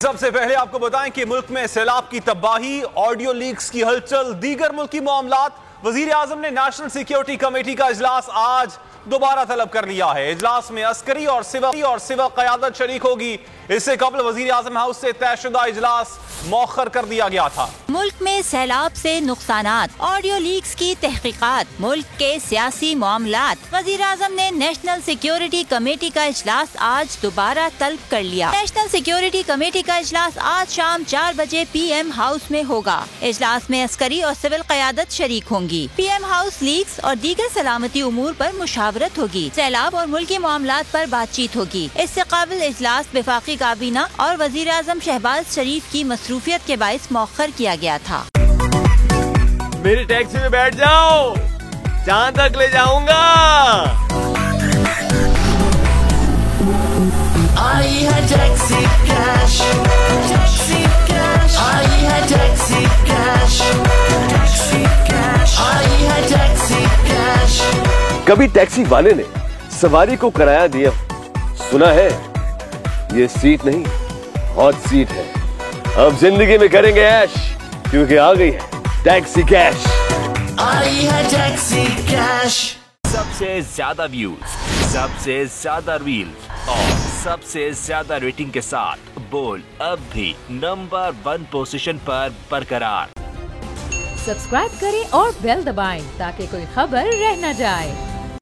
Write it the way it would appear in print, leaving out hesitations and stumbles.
सबसे पहले आपको बताएं कि मुल्क में सैलाब की तबाही, ऑडियो लीक्स की हलचल, दीगर मुल्की मामलात। वजीर आजम ने नेशनल सिक्योरिटी कमेटी का इजलास आज दोबारा तलब कर लिया है। इजलास में अस्करी और सिविल क़यादत शरीक होगी। इससे कबल वजीर आजम हाउस से तयशुदा इजलास मौखर कर दिया गया था। मुल्क में सैलाब से नुकसानात, ऑडियो लीक्स की तहकीकात, मुल्क के सियासी मामलात। वजीर आजम ने नेशनल सिक्योरिटी कमेटी का इजलास आज दोबारा तलब कर लिया। नेशनल सिक्योरिटी कमेटी का इजलास आज शाम 4 बजे PM हाउस में होगा। इजलास में अस्करी और सिविल क़यादत शरीक होंगी। PM हाउस लीक्स और दीगर सलामती उमूर पर मुशावरत होगी। सैलाब और मुल्की मामलात पर बातचीत होगी। इससे काबिल इजलास वफाकी काबीना और वजीर आजम शहबाज शरीफ की मसरूफियत के बाइस मौखर किया गया था। मेरी टैक्सी में बैठ जाओ, जहाँ तक ले जाऊंगा। आई है टैक्सी कैश, टैक्सी कैश, आई है टैक्सी कैश, टैक्सी कैश, आई है टैक्सी कैश। कभी टैक्सी वाले ने सवारी को किराया दिया, सुना है ये सीट नहीं हॉट सीट है। अब जिंदगी में करेंगे ऐश, क्योंकि आ गई है टैक्सी कैश। आई है टैक्सी कैश। सबसे ज्यादा व्यूज, सबसे ज्यादा रील्स और सबसे ज्यादा रेटिंग के साथ बोल्ड अब भी नंबर 1 पोजीशन पर बरकरार। सब्सक्राइब करें और बेल दबाएं ताकि कोई खबर रह न जाए।